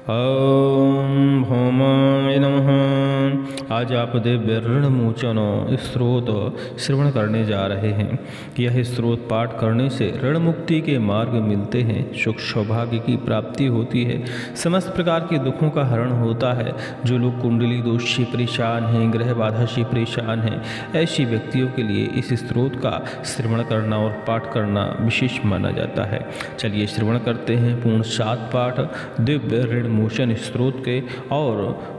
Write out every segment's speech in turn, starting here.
ओम भौमाय नमः। आज आप दिव्य ऋणमोचन स्रोत श्रवण करने जा रहे हैं। यह स्रोत पाठ करने से ऋण मुक्ति के मार्ग मिलते हैं, सुख सौभाग्य की प्राप्ति होती है, समस्त प्रकार के दुखों का हरण होता है। जो लोग कुंडली दोष से परेशान हैं, ग्रह बाधा से परेशान हैं, ऐसे व्यक्तियों के लिए इस स्रोत का श्रवण करना और पाठ करना विशेष माना जाता है। चलिए श्रवण करते हैं पूर्ण 7 पाठ दिव्य ऋण मोचन स्रोत के और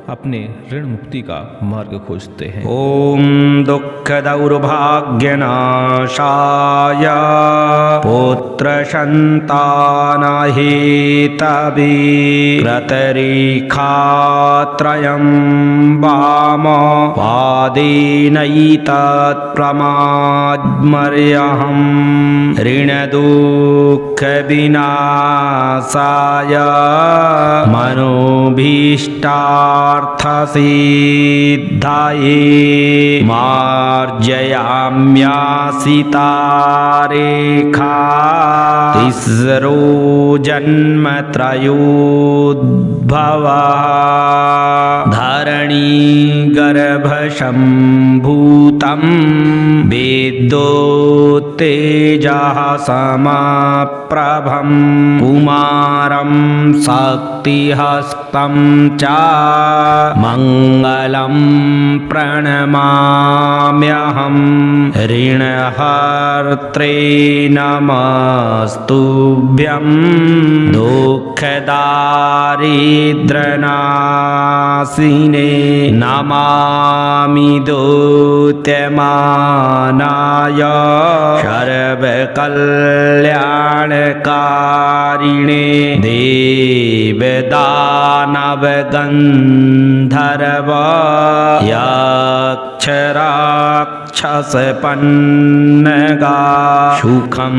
अपने ऋण मुक्ति का मार्ग खोजते हैं। ओम दुख दौर्भाग्यनाशाय पुत्र संतानहेतवे कृतरेखात्रयं वाम पादेनैतत्प्रमाद्मर्यहं ऋणदुःख विनाशाय मनोभीष्टार्थसिद्धाये मार्जयाम्यासितारेखा तिस्रो जन्मत्रयोद्भवा धरणी गर्भसम्भूतं वेदोत्तेजः समाप्रभं कुमारं शक्तिहस्तं च मङ्गलं प्रणमाम्यहं ऋणहर्त्रे नमस्तुभ्यं दुःखदारिद्र्यनाशिने नमामि दूत्यमानाय सर्वकल्याणकारिणे देवदानवगन्धर्व यक्षराक्षसपन्नगा सुखं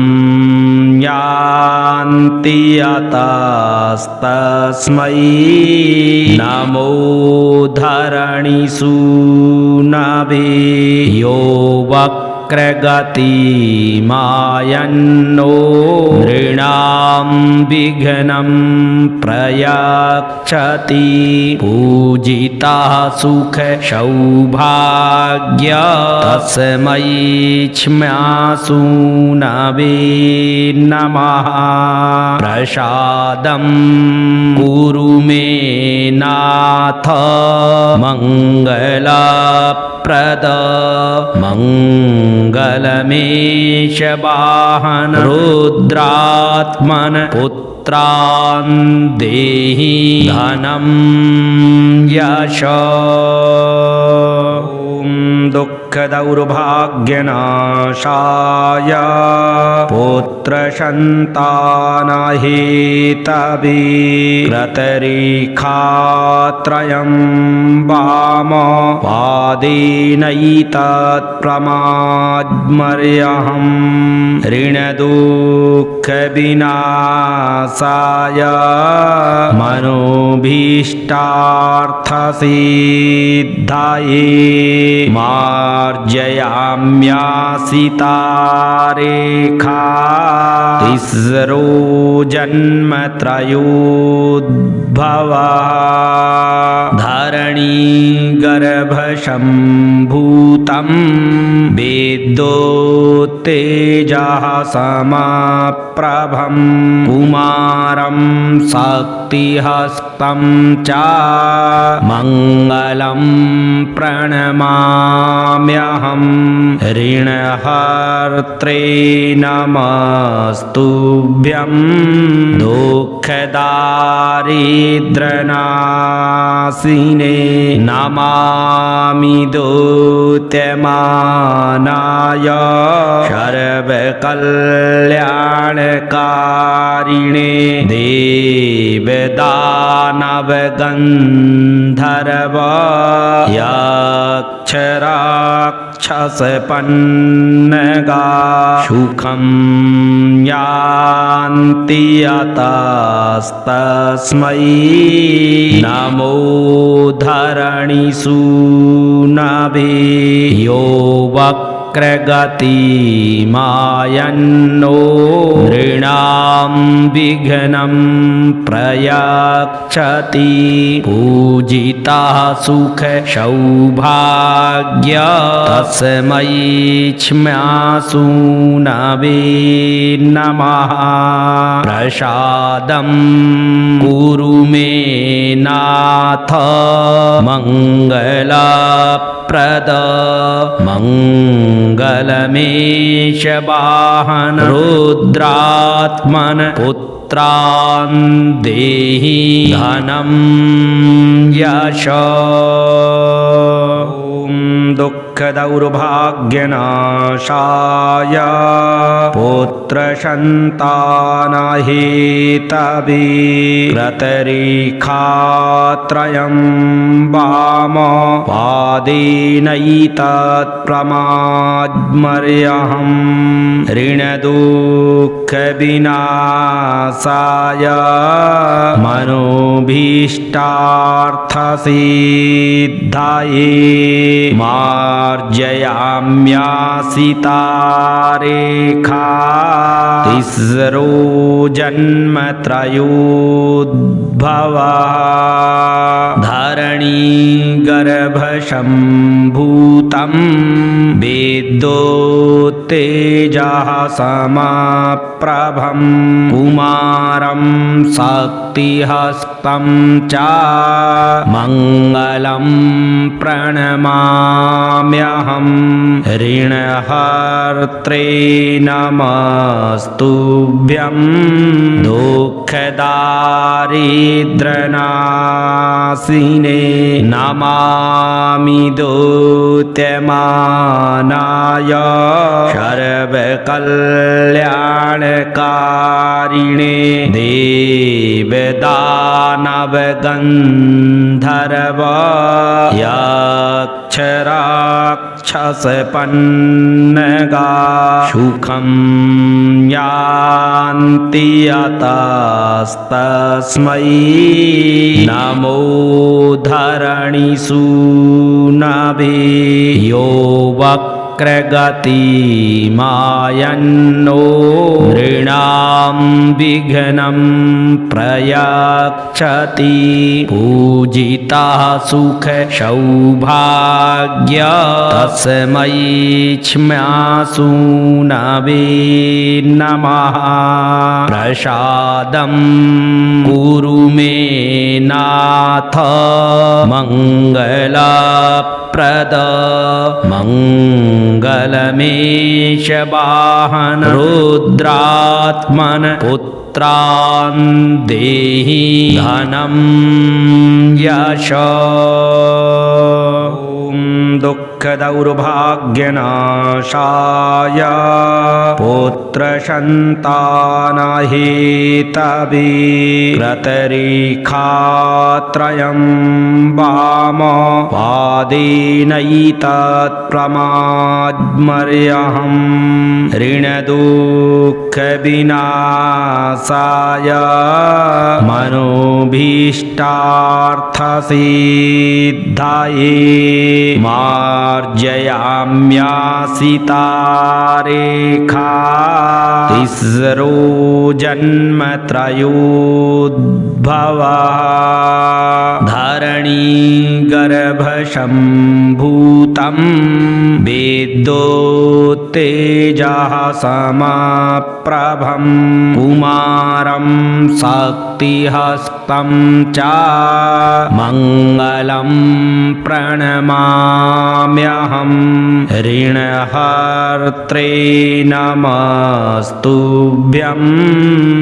यान्ति यतस्तस्मै नमो धरणिसूनवे यो वक्रगतिमायन्नो नृणां विघ्नं प्रयच्छति पूजितः सुख सौभाग्य तस्मै क्ष्मासूनवे नमः प्रसादं कुरु मे नाथ मङ्गलप्रद मङ्गलमेष वाहन रुद्रात्मन पुत्रान् देहि धनं यश दुःख दौर्भाग्यनाशाय पुत्र संतानहेतवे कृतरेखात्रयं वाम पादेनैतत्प्रमाद्मर्यहं ऋणदुःख विनाशाय मनोभीष्टार्थसिद्धाये मार्जयाम्यासितारेखा तिस्रो जन्मत्रयोद्भवा धरणी गर्भसम्भूतं वेदोत्तेजः समाप्रभं कुमारं शक्तिहस्तं च मङ्गलं प्रणमाम्यहं ऋणहर्त्रे नमस्तुभ्यं दुःखदारिद्र्यनाशिने नमामि दूत्यमानाय सर्वकल्याणकारिणे देवदानवगन्धर्व यक्षराक्षसपन्नगा सुखं यान्ति यतस्तस्मै नमो धरणिसूनवे यो वक् वक्रगतिमायन्नो नृणां विघ्नं प्रयच्छति पूजितः सुख सौभाग्य तस्मै क्ष्मासु नवे नमः प्रसादं कुरु मे नाथ मङ्गलप्रद मङ्गलमेष वाहन रुद्रात्मन पुत्रान् देहि धनं यश दुःखदौर्भाग्यनाशाय पुत्रसन्तानहेतवे प्रतरेखात्रयं वाम पादेनैतत्प्रमाद्मर्यहं ऋणदुःखविनाशाय मनोभीष्टार्थसिद्धये मार्जयाम्यासितारेखा तिस्रो जन्मत्रयोद्भवः धरणीगर्भसम्भूतं वेदोत्तेजः समप्रभं कुमारं शक्तिहस्तं च मङ्गलं प्रणमाम्यहं ऋणहर्त्रे नमस्तुभ्यं दुःखदारिद्र्यनाशिने नमामि दूत्यमानाय सर्वकल्याणकारिणे देवदानवगन्धर्व यक्षराक्षसपन्नगा सुखं यान्ति यतस्तस्मै नमो धरणिसूनवे यो वक्रगतिमायन्नो नृणां विघ्नं प्रयच्छति पूजितः सुख सौभाग्य तस्मै क्ष्मासु नवे नमः प्रसादं कुरु मे नाथ मङ्गलप्रद मङ्गलमेष वाहन रुद्रात्मन पुत्रान् देहि धनं यश दुःखदौर्भाग्यनाशाय पुत्रसन्तानहेतवे प्रतरेखात्रयं वाम पादेनैतत्प्रमाद्मर्यहं ऋणदुःखविनाशाय मनोभीष्टार्थसिद्धये मार्जयाम्यासितारेखा तिस्रो जन्मत्रयोद्भवः धरणीगर्भसम्भूतं वेदोत्तेजः समप्रभं कुमारं शक्तिहस्तं च मङ्गलं प्रणमाम्यहं ऋणहर्त्रे नमस्तुभ्यं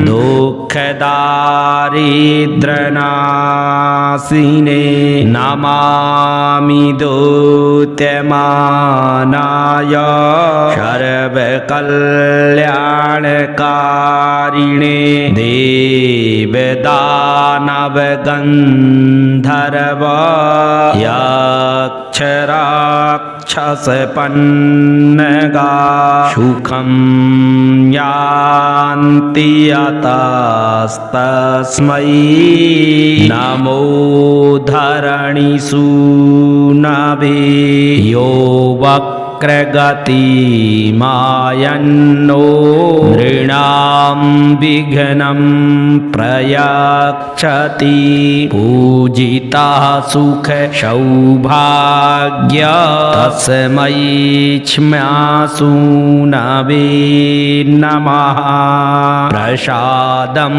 दुःखदारिद्र्यनाशिने नमामि दूत्यमानाय सर्वकल्याणकारिणे देवदानवगन्धर्व यक्षराक्षसपन्नगा सुखं यान्ति यतस्तस्मै नमो धरणिसूनवे यो वक्रगतिमायन्नो नृणां विघ्नं प्रयच्छति पूजितः सुख सौभाग्य तस्मै क्ष्मासूनवे नमः प्रसादं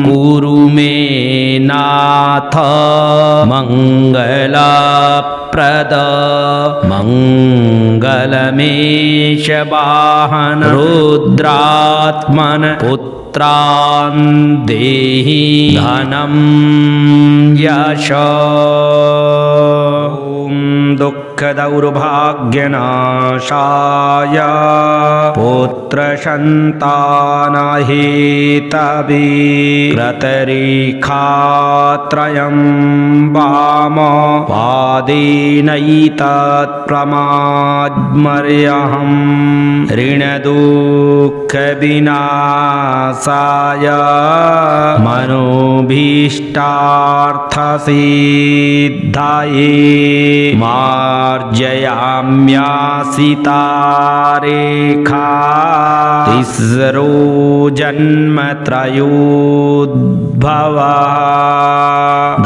कुरु मे नाथ मङ्गलप्रद मङ्गलमेष वाहन रुद्रात्मन पुत्रान् देहि धनं यश दुःखदौर्भाग्यनाशाय पुत्रसन्तानहेतवे कृतरेखात्रयं वाम पादेनैतत्प्रमाद्मर्यहं ऋणदुःखविनाशाय मनोभीष्टार्थसिद्धये मार्जयाम्यासितारेखा तिस्रो जन्मत्रयोद्भवा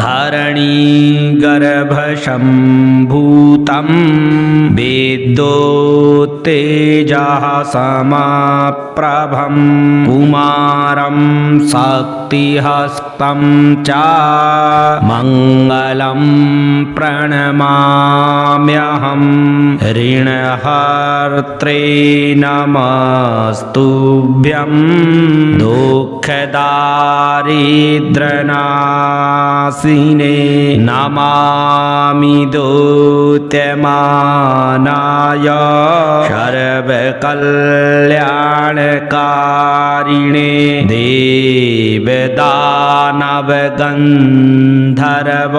धरणीगर्भसम्भूतं वेदोत्तेजः समप्रभं कुमारं शक्तिहस्तं च मङ्गलं प्रणमाम्यहं ऋणहर्त्रे नमस्तुभ्यं दुःखदारिद्र्यनाशिने नमामि दूत्यमानाय सर्वकल्याणकारिणे देवदानवगन्धर्व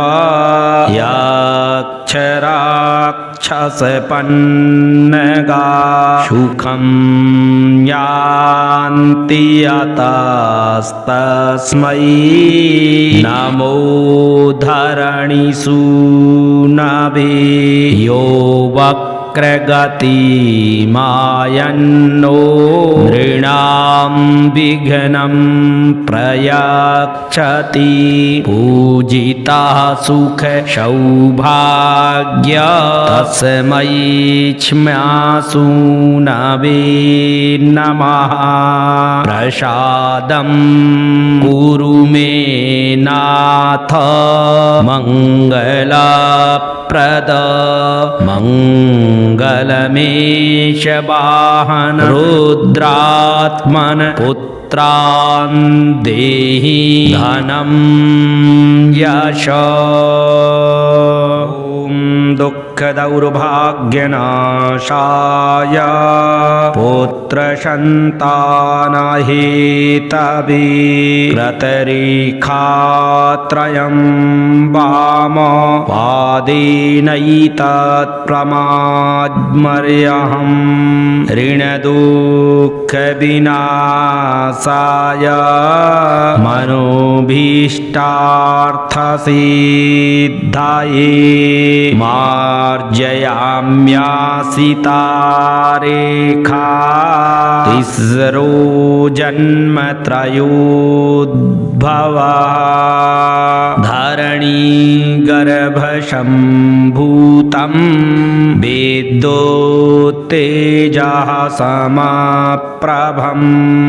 यक्षराक्षसपन्नगा सुखं यान्ति यतस्तस्मै नमो धरणिसूनवे यो वक्रगतिमायन्नो नृणां विघ्नं प्रयच्छति पूजितः सुख सौभाग्य तस्मै क्ष्मासूनवे नमः प्रसादं कुरु मे नाथ मङ्गलप्रद मङ्गलमेष वाहन रुद्रात्मन पुत्रान् देहि धनं यश दुःखदौर्भाग्यनाशाय पुत्रसन्तानहेतवे कृतरेखात्रयं वाम पादेनैतत्प्रमाद्मर्यहं ऋणदुःखविनाशाय मनोभीष्टार्थसिद्धये मार्जयाम्यासितारेखा तिस्रो जन्मत्रयोद्भवा धरणीगर्भसम्भूतं वेदोत्तेजः समप्रभं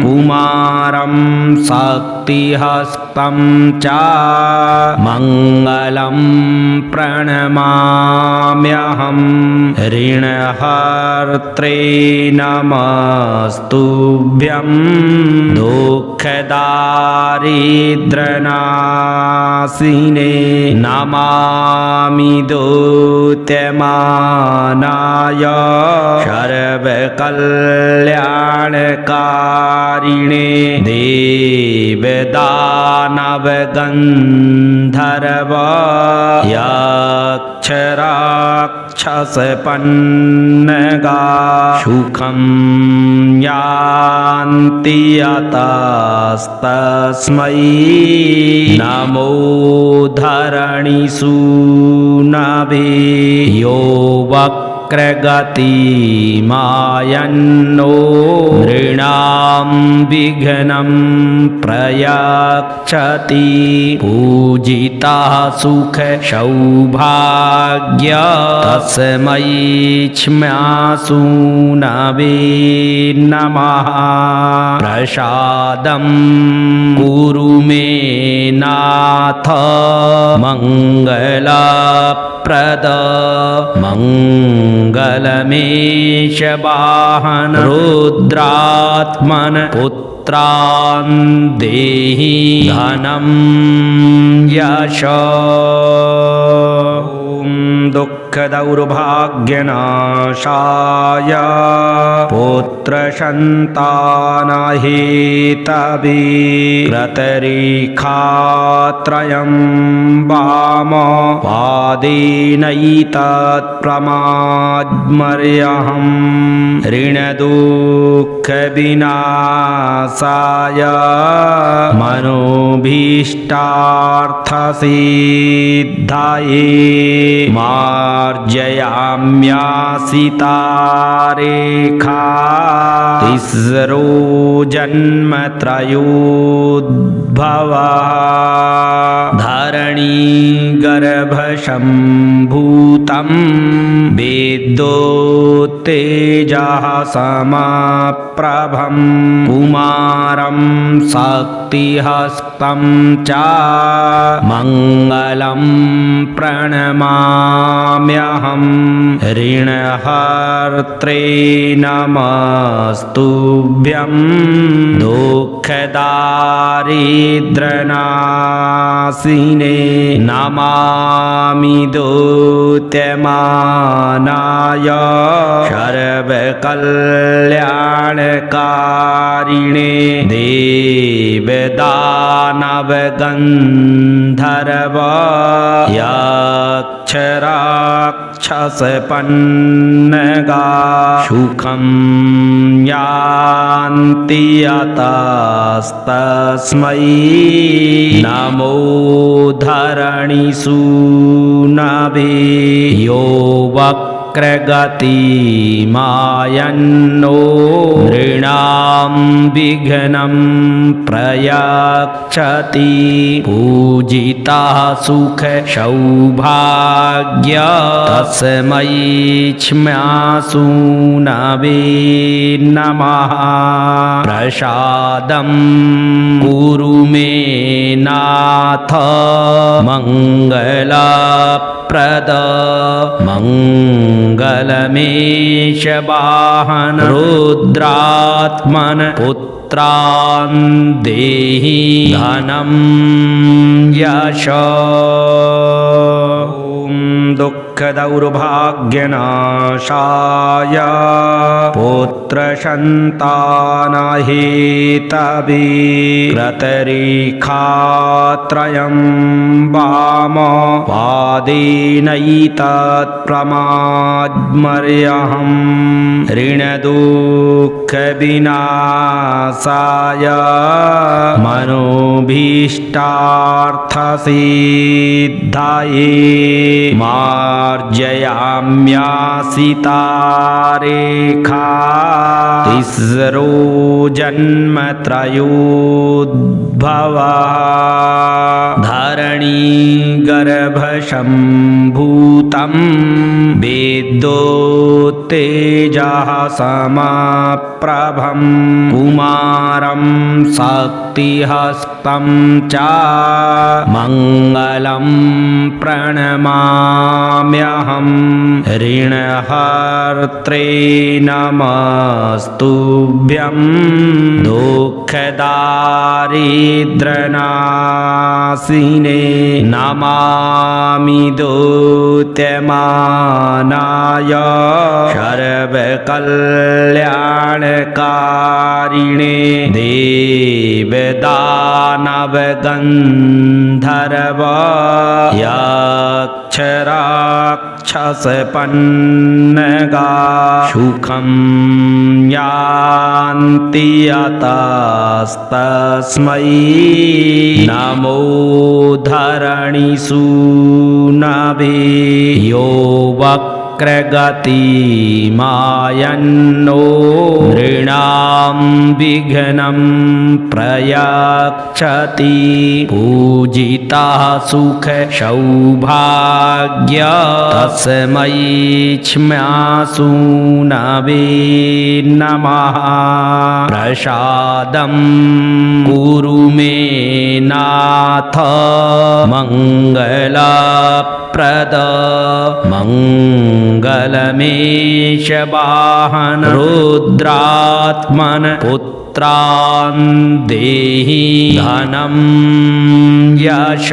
कुमारं शक्तिहस्तं च मङ्गलं प्रणमाम्यहं ऋणहर्त्रे नमस्तुभ्यं दुःखदारिद्र्यनाशिने नमामि दूत्यमानाय सर्वकल्याणकारिणे देवदानवगन्धर्व यक्षराक्षसपन्नगा सुखं यान्ति यतस्तस्मै नमो धरणिसूनवे यो वक्रगतिमायन्नो नृणां विघ्नं प्रयच्छति पूजितः सुख सौभाग्य तस्मै क्ष्मासुनवे नमः प्रसादं कुरु मे नाथ मङ्गलप्रद मङ्गलमेष वाहन रुद्रात्मन पुत्रान् देहि धनं यश दुःखदौर्भाग्यनाशाय पुत्रसन्तानहेतवे कृतरेखात्रयं वाम पादेनैतत्प्रमाद्मर्यहं ऋणदुःखविनाशाय मनोभीष्टार्थसिद्धये मार्जयाम्यासितारेखा तिस्रो जन्मत्रयोद्भवा धरणीगर्भसम्भूतं विद्युत्तेजः समप्रभं कुमारं शक्तिहस्तं च मङ्गलं प्रणमाम्यहं ऋणहर्त्रे नमस्तुभ्यं दुःखदारिद्र्यनाशिने नमामि दूत्यमानाय सर्वकल्याणकारिणे देवदानवगन्धर्व यक्षराक्षसपन्नगा सुखं यान्ति यतस्तस्मै नमो धरणिसूनवे यो वक्रगतिमायन्नो नृणां विघ्नं प्रयच्छति पूजितः सुख सौभाग्य तस्मै क्ष्मासुनवे नमः प्रसादं कुरु मे नाथ मङ्गलप्रद मङ्गलमेष वाहन रुद्रात्मन पुत्रान् देहि धनं यश दुःखदौर्भाग्यनाशाय पुत्रसन्तानहेतवे कृतरेखात्रयं वाम पादेनैतत्प्रमाद्मर्यहं ऋणदुःखविनाशाय मनोभीष्टार्थसिद्धये मार्जयाम्यासितारेखा तिस्रो जन्मत्रयोद्भवा धरणीगर्भसम्भूतं विद्युत्तेजः समप्रभं कुमारं शक्तिहस्तं च मङ्गलं प्रणमाम्यहं ऋणहर्त्रे नमस्तुभ्यं दुःखदारिद्र्यनाशिने नमामि दूत्यमानाय सर्वकल्याणकारिणे देवदानवगन्धर्व यक्षराक्षसपन्नगा सुखं यान्ति यतस्तस्मै नमो धरणिसूनवे यो वक्रगतिमायन्नो नृणां विघ्नं प्रयच्छति पूजिता सुख सौभाग्य तस्मै क्ष्मासु नवे नमः प्रसादं कुरु मे नाथ मङ्गलप्रद मङ्गलमेष वाहन रुद्रात्मन पुत्रान् देहि धनं यश